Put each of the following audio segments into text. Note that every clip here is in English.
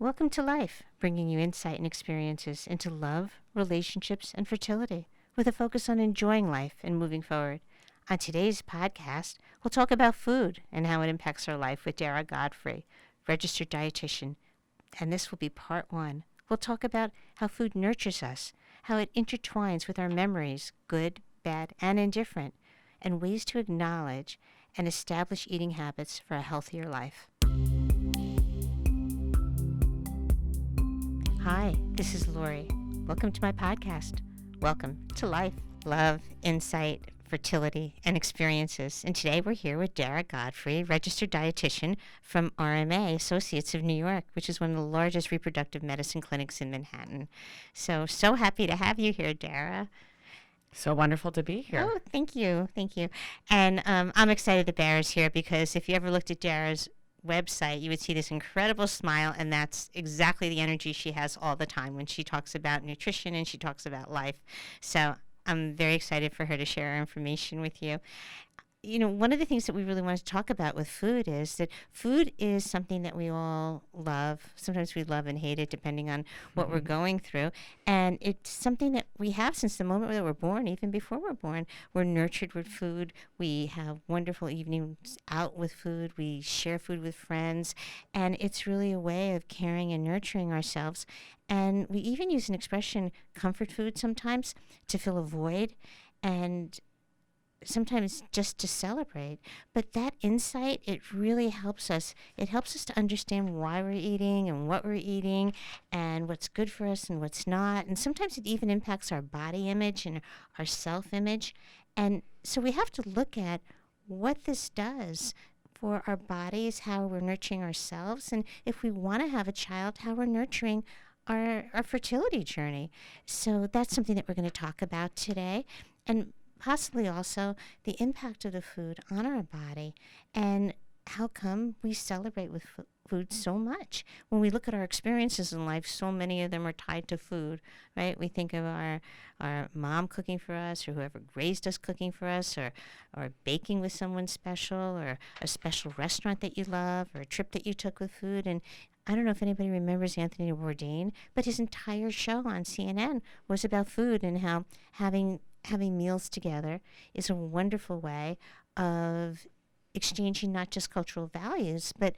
Welcome to Life, bringing you insight and experiences into love, relationships, and fertility, with a focus on enjoying life and moving forward. On today's podcast, we'll talk about food and how it impacts our life with Dara Godfrey, registered dietitian, and this will be part one. We'll talk about how food nurtures us, how it intertwines with our memories, good, bad, and indifferent, and ways to acknowledge and establish eating habits for a healthier life. Hi, this is Lori. Welcome to my podcast. Welcome to Life, Love, Insight, Fertility, and Experiences. And today we're here with Dara Godfrey, registered dietitian from RMA Associates of New York, which is one of the largest reproductive medicine clinics in Manhattan. So happy to have you here, Dara. So wonderful to be here. Oh, thank you. Thank you. And I'm excited that Dara's here because if you ever looked at Dara's website, you would see this incredible smile, and that's exactly the energy she has all the time when she talks about nutrition and she talks about life. So I'm very excited for her to share her information with you. You know, one of the things that we really want to talk about with food is that food is something that we all love. Sometimes we love and hate it depending on what we're going through. And it's something that we have since the moment that we're born, even before we're born. We're nurtured with food. We have wonderful evenings out with food. We share food with friends. And it's really a way of caring and nurturing ourselves. And we even use an expression, comfort food, sometimes to fill a void. And sometimes just to celebrate. But that insight, it really helps us. It helps us to understand why we're eating and what we're eating and what's good for us and what's not. And sometimes it even impacts our body image and our self-image. And so we have to look at what this does for our bodies, how we're nurturing ourselves, and if we want to have a child, how we're nurturing our fertility journey. So that's something that we're going to talk about today. And possibly also the impact of the food on our body and how come we celebrate with food so much. When we look at our experiences in life, so many of them are tied to food, right? We think of our mom cooking for us, or whoever raised us cooking for us, or baking with someone special, or a special restaurant that you love, or a trip that you took with food. And I don't know if anybody remembers Anthony Bourdain, but his entire show on CNN was about food and how having meals together is a wonderful way of exchanging not just cultural values, but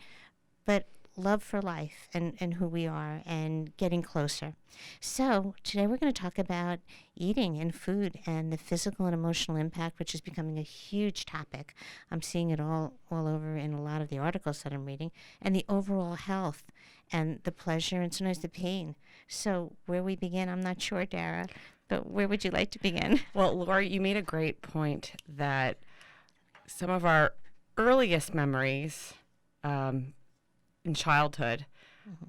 love for life and who we are and getting closer. So today we're going to talk about eating and food and the physical and emotional impact, which is becoming a huge topic. I'm seeing it all over in a lot of the articles that I'm reading, and the overall health and the pleasure and sometimes the pain. So where we begin, I'm not sure, Dara, but where would you like to begin? Well, Laura, you made a great point that some of our earliest memories in childhood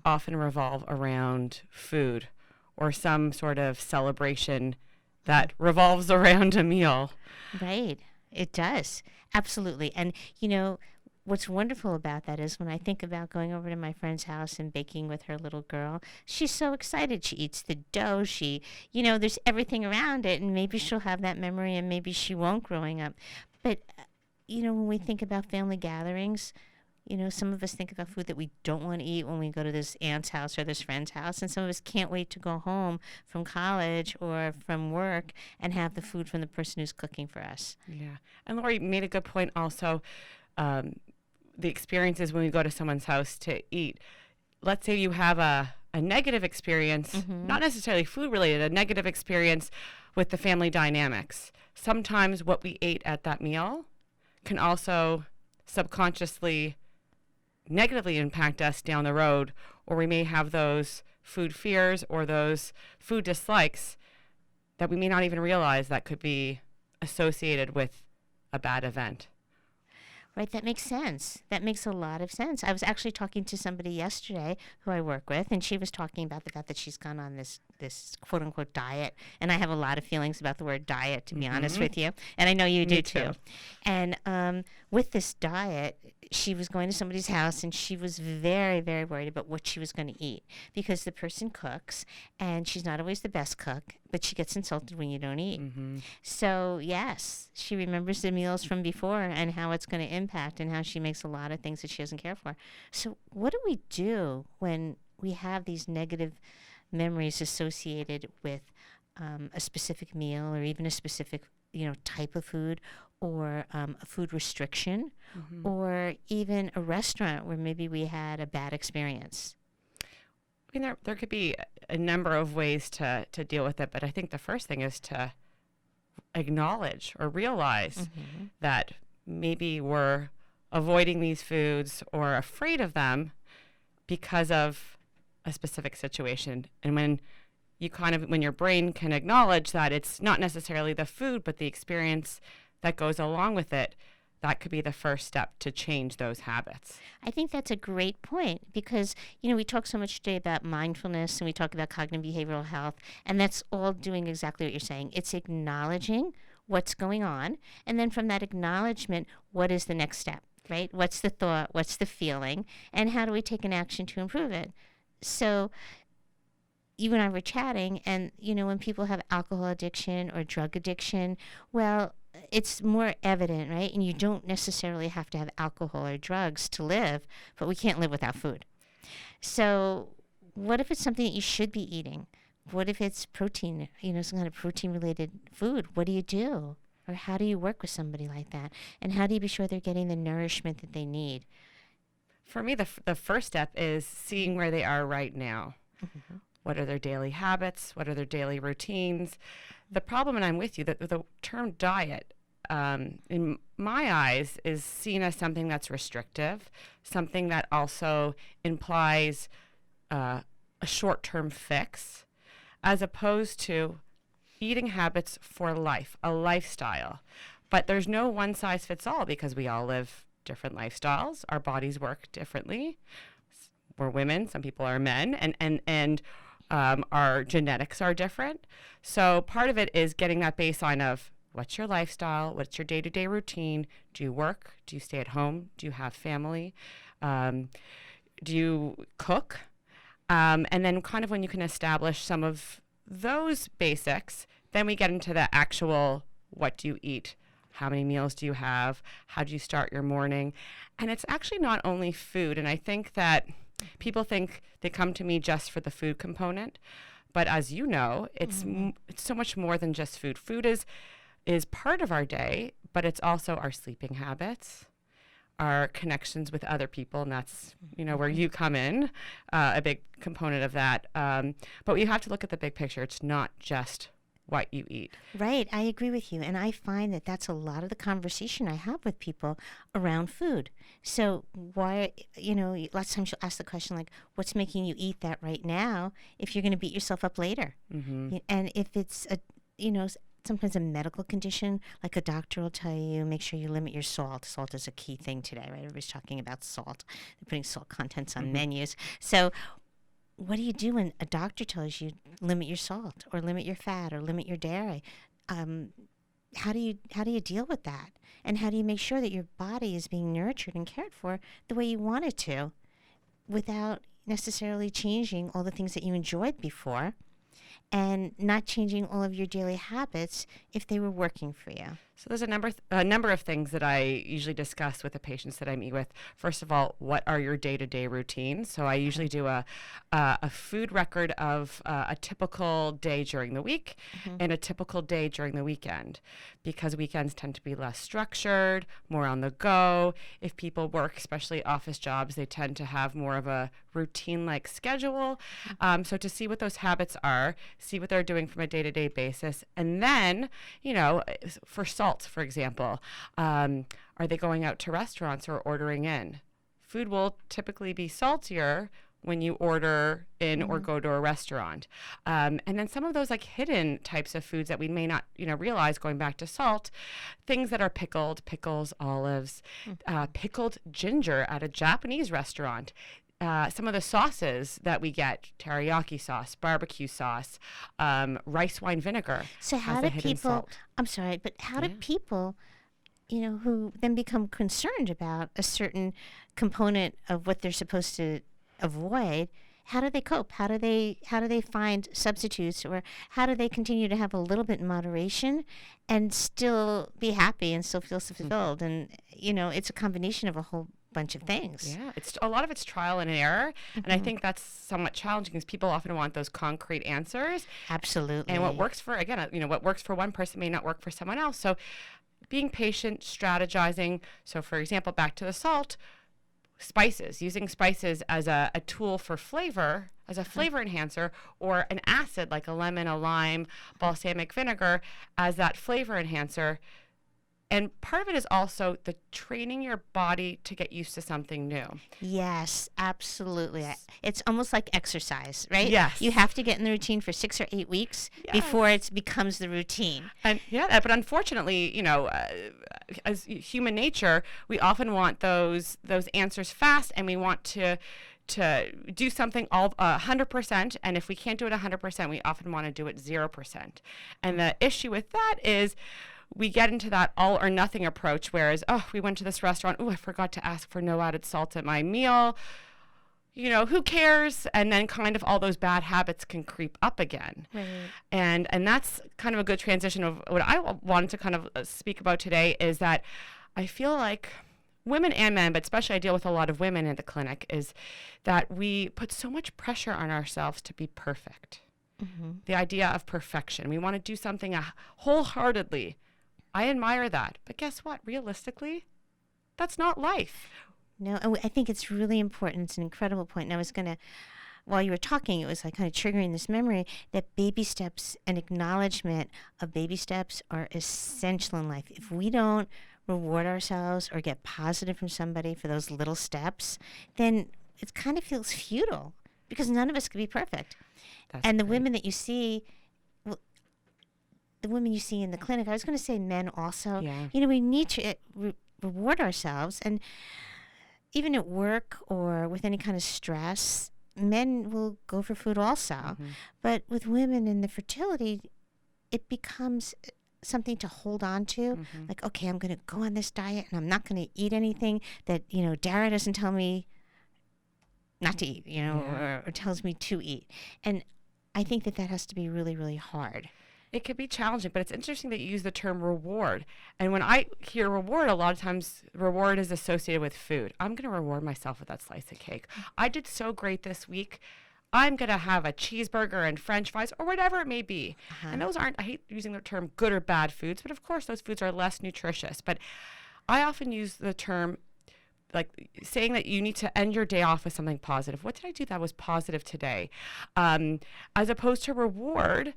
often revolve around food or some sort of celebration that revolves around a meal. Right. It does. Absolutely. And, you know, what's wonderful about that is when I think about going over to my friend's house and baking with her little girl, she's so excited. She eats the dough. There's everything around it, and maybe she'll have that memory and maybe she won't growing up. But, when we think about family gatherings, some of us think about food that we don't want to eat when we go to this aunt's house or this friend's house, and some of us can't wait to go home from college or from work and have the food from the person who's cooking for us. Yeah. And Lori made a good point also. The experiences when we go to someone's house to eat. Let's say you have a negative experience, not necessarily food related, a negative experience with the family dynamics. Sometimes what we ate at that meal can also subconsciously negatively impact us down the road, or we may have those food fears or those food dislikes that we may not even realize that could be associated with a bad event. Right, that makes sense. That makes a lot of sense. I was actually talking to somebody yesterday who I work with, and she was talking about the fact that she's gone on this quote-unquote diet. And I have a lot of feelings about the word diet, to be honest with you. And I know you do too. And with this diet, she was going to somebody's house, and she was very, very worried about what she was going to eat, because the person cooks, and she's not always the best cook, but she gets insulted when you don't eat. So, yes, she remembers the meals from before and how it's going to impact and how she makes a lot of things that she doesn't care for. So what do we do when we have these negative memories associated with a specific meal or even a specific, type of food, or a food restriction, or even a restaurant where maybe we had a bad experience. I mean, there could be a number of ways to deal with it, but I think the first thing is to acknowledge or realize that maybe we're avoiding these foods or afraid of them because of a specific situation. And when your brain can acknowledge that it's not necessarily the food, but the experience that goes along with it, that could be the first step to change those habits. I think that's a great point because, we talk so much today about mindfulness and we talk about cognitive behavioral health, and that's all doing exactly what you're saying. It's acknowledging what's going on, and then from that acknowledgement, what is the next step, right? What's the thought? What's the feeling? And how do we take an action to improve it? So you and I were chatting, and, when people have alcohol addiction or drug addiction, well, it's more evident, right? And you don't necessarily have to have alcohol or drugs to live, but we can't live without food. So what if it's something that you should be eating? What if it's protein, some kind of protein-related food? What do you do? Or how do you work with somebody like that? And how do you be sure they're getting the nourishment that they need? For me, the first step is seeing where they are right now. What are their daily habits? What are their daily routines? The problem, and I'm with you, that the term diet, in my eyes, is seen as something that's restrictive, something that also implies a short-term fix, as opposed to eating habits for life, a lifestyle. But there's no one-size-fits-all because we all live different lifestyles. Our bodies work differently. We're women, some people are men, and our genetics are different. So part of it is getting that baseline of what's your lifestyle, what's your day-to-day routine, do you work, do you stay at home, do you have family, do you cook? And then kind of when you can establish some of those basics, then we get into the actual what do you eat, how many meals do you have, how do you start your morning? And it's actually not only food, and I think that people think they come to me just for the food component, but as you know, it's so much more than just food. Food is part of our day, but it's also our sleeping habits, our connections with other people, and that's where you come in, a big component of that. But you have to look at the big picture. It's not just what you eat. Right. I agree with you. And I find that that's a lot of the conversation I have with people around food. So why, lots of times you'll ask the question like, what's making you eat that right now if you're going to beat yourself up later? And if it's sometimes a medical condition, like a doctor will tell you, make sure you limit your salt. Salt is a key thing today, right? Everybody's talking about salt. They're putting salt contents on menus. So what do you do when a doctor tells you limit your salt or limit your fat or limit your dairy? How do you deal with that? And how do you make sure that your body is being nurtured and cared for the way you want it to without necessarily changing all the things that you enjoyed before and not changing all of your daily habits if they were working for you? So there's a number of things that I usually discuss with the patients that I meet with. First of all, what are your day-to-day routines? So I usually do a food record of a typical day during the week and a typical day during the weekend, because weekends tend to be less structured, more on the go. If people work, especially office jobs, they tend to have more of a routine-like schedule. So to see what those habits are, see what they're doing from a day-to-day basis, and then, for salt, for example, are they going out to restaurants or ordering in? Food will typically be saltier when you order in or go to a restaurant. And then some of those like hidden types of foods that we may not, realize, going back to salt, things that are pickled, pickles, olives, pickled ginger at a Japanese restaurant. Some of the sauces that we get, teriyaki sauce, barbecue sauce, rice wine vinegar. So how do people, I'm sorry, but how do people, who then become concerned about a certain component of what they're supposed to avoid, how do they cope? How do they find substitutes, or how do they continue to have a little bit in moderation and still be happy and still feel fulfilled? And, it's a combination of a whole bunch of things. Yeah, it's a lot of it's trial and error, and I think that's somewhat challenging because people often want those concrete answers. Absolutely. And what works for what works for one person may not work for someone else. So, being patient, strategizing. So, for example, back to the salt, spices, using spices as a tool for flavor, as a flavor enhancer, or an acid like a lemon, a lime, balsamic vinegar as that flavor enhancer. And part of it is also the training your body to get used to something new. Yes, absolutely. It's almost like exercise, right? Yes. You have to get in the routine for 6 or 8 weeks before it becomes the routine. And but unfortunately, as human nature, we often want those answers fast, and we want to do something all 100%, and if we can't do it 100%, we often want to do it 0%. And the issue with that is we get into that all or nothing approach, whereas, we went to this restaurant, I forgot to ask for no added salt at my meal. Who cares? And then kind of all those bad habits can creep up again. Right. And that's kind of a good transition of what I wanted to kind of speak about today is that I feel like women and men, but especially I deal with a lot of women in the clinic, is that we put so much pressure on ourselves to be perfect. Mm-hmm. The idea of perfection. We want to do something wholeheartedly. I admire that. But guess what? Realistically, that's not life. No, and I think it's really important. It's an incredible point. And I was going to, while you were talking, it was like kind of triggering this memory that baby steps and acknowledgement of baby steps are essential in life. If we don't reward ourselves or get positive from somebody for those little steps, then it kind of feels futile because none of us can be perfect. And the women that you see, the women you see in the clinic, I was going to say men also, we need to reward ourselves. And even at work or with any kind of stress, men will go for food also. Mm-hmm. But with women in the fertility, it becomes something to hold on to. Mm-hmm. Like, okay, I'm going to go on this diet and I'm not going to eat anything that, Dara doesn't tell me not to eat, or tells me to eat. And I think that has to be really, really hard. It could be challenging, but it's interesting that you use the term reward. And when I hear reward, a lot of times reward is associated with food. I'm going to reward myself with that slice of cake. I did so great this week. I'm going to have a cheeseburger and French fries or whatever it may be. Uh-huh. And those aren't, I hate using the term good or bad foods, but of course those foods are less nutritious. But I often use the term like saying that you need to end your day off with something positive. What did I do that was positive today? As opposed to reward,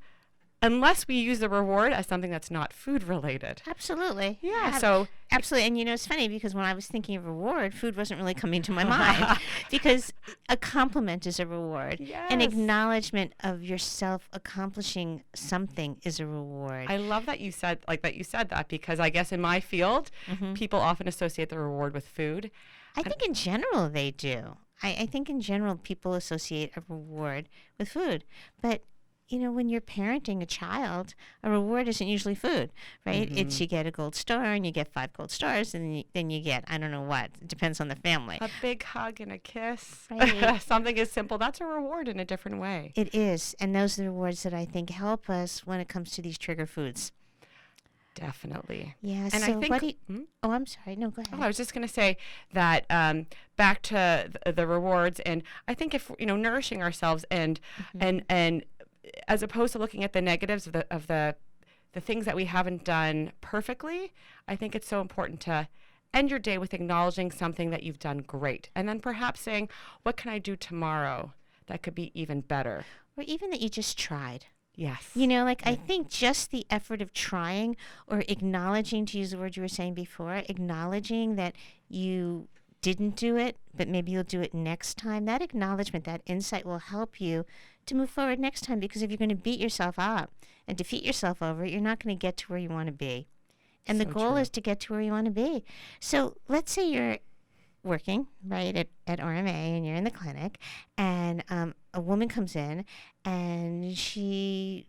unless we use the reward as something that's not food related. Absolutely. Yeah. So absolutely. And it's funny because when I was thinking of reward, food wasn't really coming to my mind because a compliment is a reward. Yes. An acknowledgement of yourself accomplishing something is a reward. I love that you said that because I guess in my field, people often associate the reward with food. I think in general they do. I think in general people associate a reward with food. But when you're parenting a child, a reward isn't usually food, right? Mm-hmm. It's you get a gold star and you get 5 gold stars and then you get, I don't know what. It depends on the family. A big hug and a kiss. Right. Something as simple. That's a reward in a different way. It is. And those are the rewards that I think help us when it comes to these trigger foods. Definitely. Yeah. And so I think, Oh, I'm sorry. No, go ahead. Oh, I was just going to say that back to the rewards, and I think if nourishing ourselves and as opposed to looking at the negatives of the things that we haven't done perfectly, I think it's so important to end your day with acknowledging something that you've done great, and then perhaps saying, "What can I do tomorrow that could be even better?" Or even that you just tried. Yes. I think just the effort of trying or acknowledging, to use the word you were saying before, acknowledging that you didn't do it, but maybe you'll do it next time. That acknowledgement, that insight will help you to move forward next time, because if you're going to beat yourself up and defeat yourself over it, you're not going to get to where you want to be. And the goal is to get to where you want to be. So let's say you're working, right, at RMA and you're in the clinic and a woman comes in and she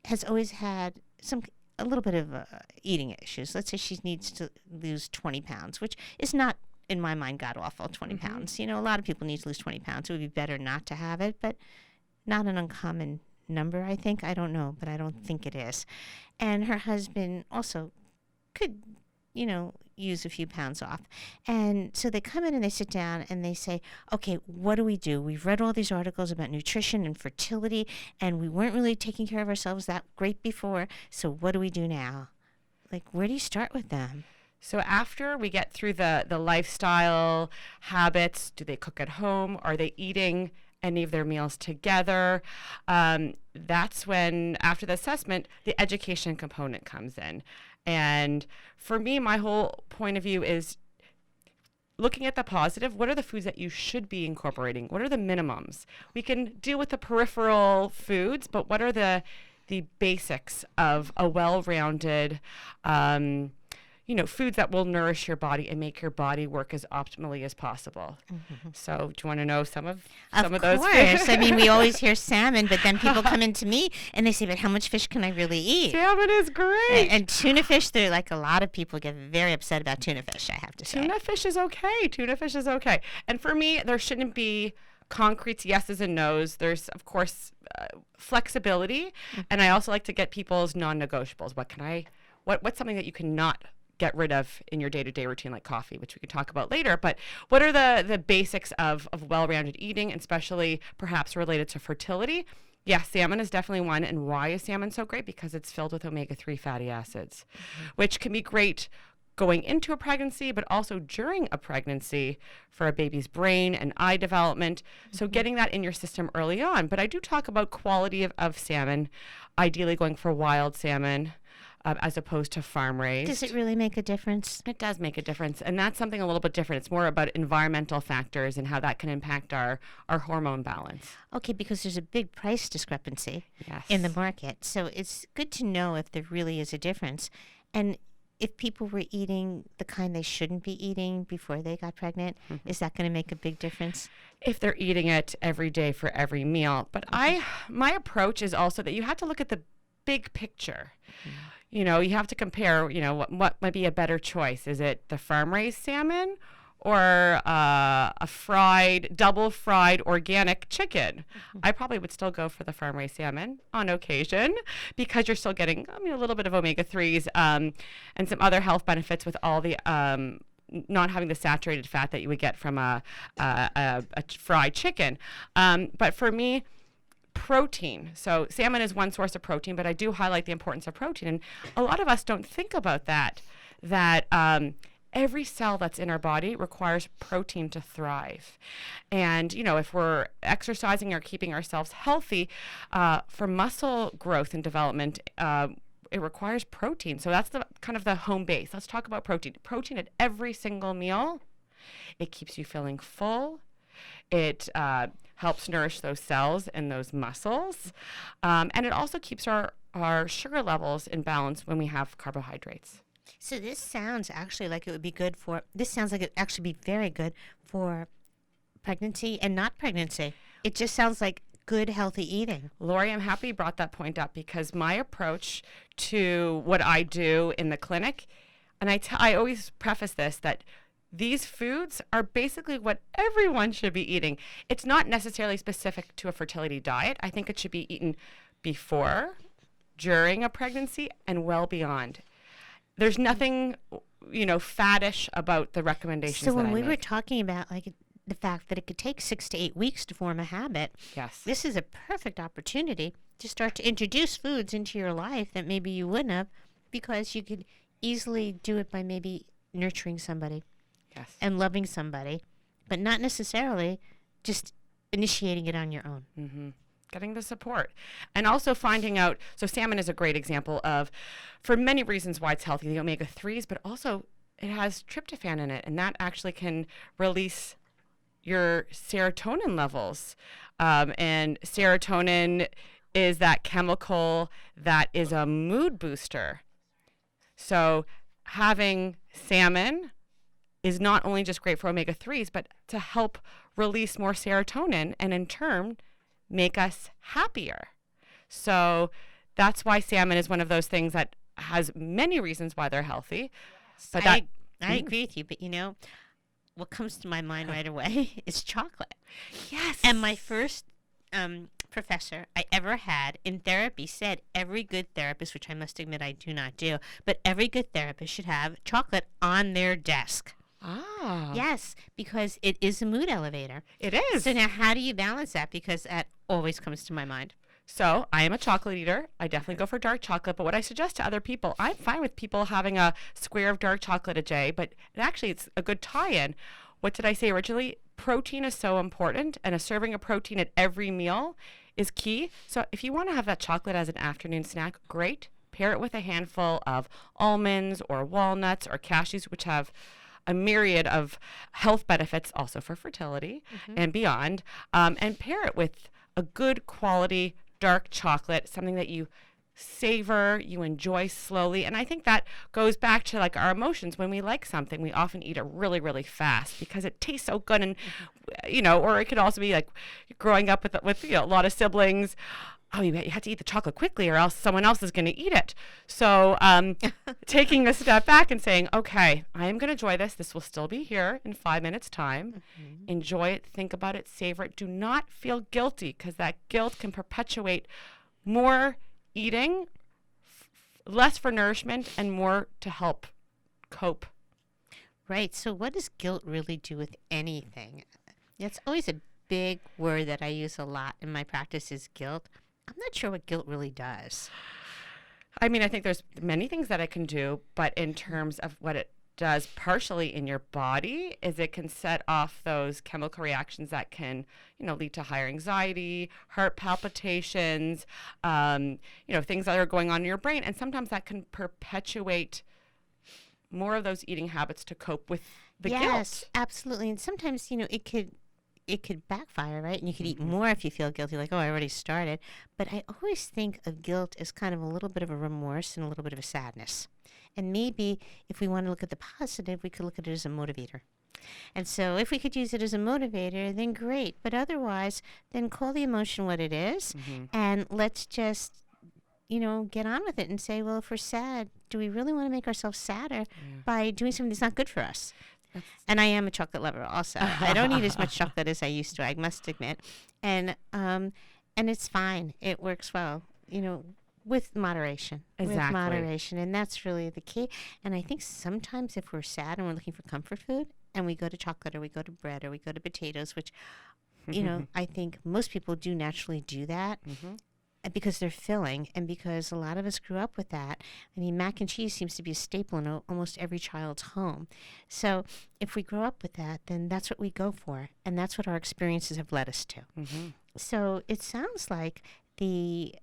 has always had a little bit of eating issues. Let's say she needs to lose 20 pounds, which is not, in my mind, god awful, 20 pounds. A lot of people need to lose 20 pounds. It would be better not to have it, but not an uncommon number, I think. I don't know, but I don't think it is. And her husband also could use a few pounds off. And so they come in and they sit down and they say, okay, what do we do? We've read all these articles about nutrition and fertility, and we weren't really taking care of ourselves that great before. So what do we do now? Like, where do you start with them? So after we get through the lifestyle habits, do they cook at home? Are they eating any of their meals together? That's when, after the assessment, the education component comes in. And for me, my whole point of view is looking at the positive. What are the foods that you should be incorporating? What are the minimums? We can deal with the peripheral foods, but what are the basics of a well-rounded foods that will nourish your body and make your body work as optimally as possible. Mm-hmm. So do you want to know some of those? Of course. I mean, we always hear salmon, but then people come into me and they say, but how much fish can I really eat? Salmon is great. And tuna fish, they're like, a lot of people get very upset about tuna fish, I have to say. Tuna fish is okay. And for me, there shouldn't be concrete yeses and nos. There's, of course, flexibility. Mm-hmm. And I also like to get people's non-negotiables. What's something that you cannot get rid of in your day-to-day routine, like coffee, which we can talk about later. But what are the basics of well-rounded eating, and especially perhaps related to fertility? Yeah, salmon is definitely one. And why is salmon so great? Because it's filled with omega-3 fatty acids, which can be great going into a pregnancy, but also during a pregnancy for a baby's brain and eye development. So getting that in your system early on. But I do talk about quality of salmon, ideally going for wild salmon, as opposed to farm raised. Does it really make a difference? It does make a difference. And that's something a little bit different. It's more about environmental factors and how that can impact our hormone balance. Okay, because there's a big price discrepancy in the market. So it's good to know if there really is a difference. And if people were eating the kind they shouldn't be eating before they got pregnant, is that going to make a big difference? If they're eating it every day for every meal. But my approach is also that you have to look at the big picture. You have to compare, what might be a better choice. Is it the farm-raised salmon or a double fried organic chicken? I probably would still go for the farm-raised salmon on occasion, because you're still getting a little bit of omega-3s and some other health benefits with all the not having the saturated fat that you would get from a fried chicken. But for me, protein. So salmon is one source of protein, but I do highlight the importance of protein. And a lot of us don't think about that every cell that's in our body requires protein to thrive. And, if we're exercising or keeping ourselves healthy, for muscle growth and development, it requires protein. So that's the kind of the home base. Let's talk about protein. Protein at every single meal. It keeps you feeling full. It helps nourish those cells and those muscles. And it also keeps our sugar levels in balance when we have carbohydrates. So this sounds actually like it would be good this sounds like it actually be very good for pregnancy and not pregnancy. It just sounds like good, healthy eating. Lori, I'm happy you brought that point up, because my approach to what I do in the clinic, and I always preface this, that these foods are basically what everyone should be eating. It's not necessarily specific to a fertility diet. I think it should be eaten before, during a pregnancy, and well beyond. There's nothing, faddish about the recommendations. So when we were talking about the fact that it could take 6 to 8 weeks to form a habit, yes, this is a perfect opportunity to start to introduce foods into your life that maybe you wouldn't have, because you could easily do it by maybe nurturing somebody. Yes. And loving somebody, but not necessarily just initiating it on your own. Mm-hmm. Getting the support. And also finding out, so salmon is a great example of, for many reasons why it's healthy, the omega-3s, but also it has tryptophan in it, and that actually can release your serotonin levels. And serotonin is that chemical that is a mood booster. So having salmon is not only just great for omega-3s, but to help release more serotonin and in turn make us happier. So that's why salmon is one of those things that has many reasons why they're healthy. But I agree with you, but what comes to my mind right away is chocolate. Yes. And my first professor I ever had in therapy said every good therapist, which I must admit I do not do, but every good therapist should have chocolate on their desk. Ah. Yes, because it is a mood elevator. It is. So now how do you balance that? Because that always comes to my mind. So I am a chocolate eater. I definitely go for dark chocolate. But what I suggest to other people, I'm fine with people having a square of dark chocolate a day, but it's a good tie-in. What did I say originally? Protein is so important, and a serving of protein at every meal is key. So if you want to have that chocolate as an afternoon snack, great. Pair it with a handful of almonds or walnuts or cashews, which have a myriad of health benefits also for fertility and beyond. And pair it with a good quality dark chocolate, something that you savor, you enjoy slowly. And I think that goes back to like our emotions. When we like something, we often eat it really, really fast because it tastes so good. And, or it could also be like growing up with a lot of siblings. Oh, you have to eat the chocolate quickly or else someone else is going to eat it. So taking a step back and saying, okay, I am going to enjoy this. This will still be here in 5 minutes time. Enjoy it. Think about it. Savor it. Do not feel guilty because that guilt can perpetuate more eating, less for nourishment, and more to help cope. Right. So what does guilt really do with anything? It's always a big word that I use a lot in my practice is guilt. I'm not sure what guilt really does. I mean, I think there's many things that it can do, but in terms of what it does partially in your body is it can set off those chemical reactions that can, lead to higher anxiety, heart palpitations, things that are going on in your brain. And sometimes that can perpetuate more of those eating habits to cope with the guilt. Yes, absolutely. And sometimes, it could backfire, right? And you could eat more if you feel guilty, like, oh, I already started. But I always think of guilt as kind of a little bit of a remorse and a little bit of a sadness. And maybe if we want to look at the positive, we could look at it as a motivator. And so if we could use it as a motivator, then great. But otherwise, then call the emotion what it is. And let's just, get on with it and say, well, if we're sad, do we really want to make ourselves sadder by doing something that's not good for us? And I am a chocolate lover also. I don't eat as much chocolate as I used to, I must admit. And it's fine. It works well, with moderation. Exactly. With moderation. And that's really the key. And I think sometimes if we're sad and we're looking for comfort food and we go to chocolate or we go to bread or we go to potatoes, which, I think most people do naturally do that. Because they're filling and because a lot of us grew up with that. I mean, mac and cheese seems to be a staple in almost every child's home. So if we grow up with that, then that's what we go for. And that's what our experiences have led us to. So it sounds like the,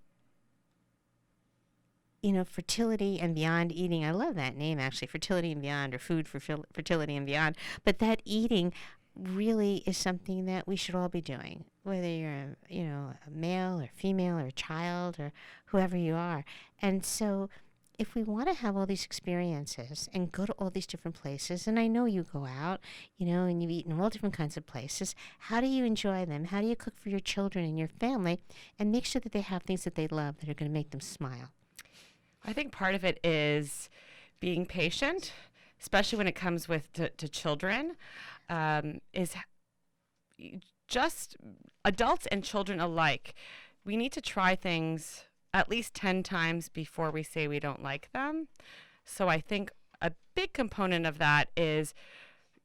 fertility and beyond eating. I love that name, actually, fertility and beyond, or food for fertility and beyond. But that eating really is something that we should all be doing, whether you're a male or female or a child or whoever you are. And so if we want to have all these experiences and go to all these different places, and I know you go out, and you eat in all different kinds of places, how do you enjoy them? How do you cook for your children and your family and make sure that they have things that they love that are going to make them smile? I think part of it is being patient, especially when it comes to children. Is just adults and children alike. We need to try things at least 10 times before we say we don't like them. So I think a big component of that is,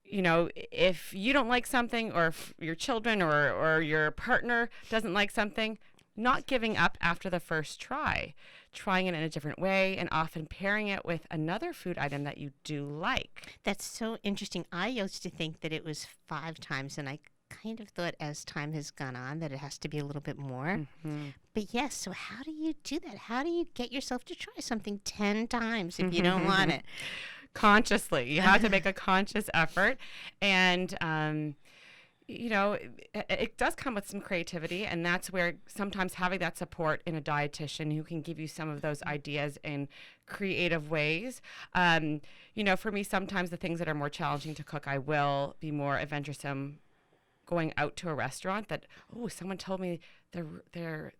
if you don't like something or if your children or your partner doesn't like something, not giving up after the first try, trying it in a different way, and often pairing it with another food item that you do like. That's so interesting. I used to think that it was 5 times, and I kind of thought as time has gone on that it has to be a little bit more. But yes, so how do you do that? How do you get yourself to try something 10 times if you don't want it? Consciously. You have to make a conscious effort. And it does come with some creativity, and that's where sometimes having that support in a dietitian who can give you some of those ideas in creative ways. For me, sometimes the things that are more challenging to cook, I will be more adventuresome going out to a restaurant that, someone told me they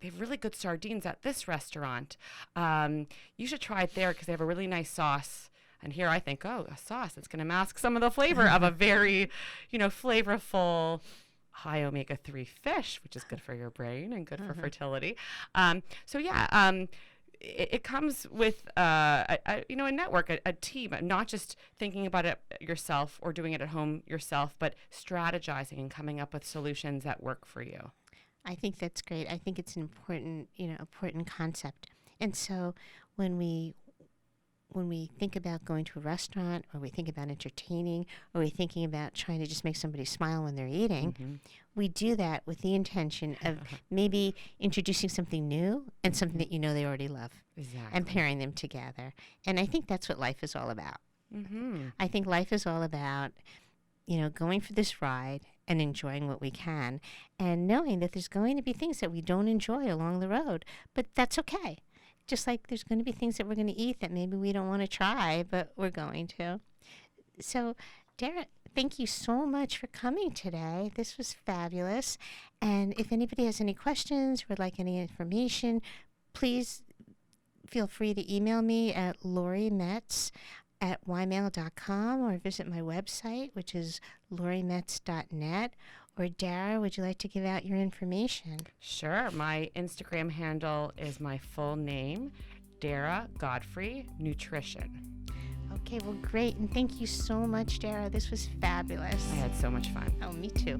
have really good sardines at this restaurant. You should try it there because they have a really nice sauce. And here I think, a sauce that's going to mask some of the flavor of a very, flavorful high omega-3 fish, which is good for your brain and good for fertility. It comes with a network, a team, not just thinking about it yourself or doing it at home yourself, but strategizing and coming up with solutions that work for you. I think that's great. I think it's an important concept. And so when we think about going to a restaurant, or we think about entertaining, or we're thinking about trying to just make somebody smile when they're eating, we do that with the intention of maybe introducing something new and something that they already love. Exactly. And pairing them together. And I think that's what life is all about. I think life is all about, going for this ride and enjoying what we can, and knowing that there's going to be things that we don't enjoy along the road, but that's okay. Just like there's going to be things that we're going to eat that maybe we don't want to try, but we're going to. So, Dara, thank you so much for coming today. This was fabulous. And if anybody has any questions or would like any information, please feel free to email me at lorimetz@ymail.com, or visit my website, which is lorimetz.net. Or Dara, would you like to give out your information? Sure. My Instagram handle is my full name, Dara Godfrey Nutrition. Okay, well, great. And thank you so much, Dara. This was fabulous. I had so much fun. Oh, me too.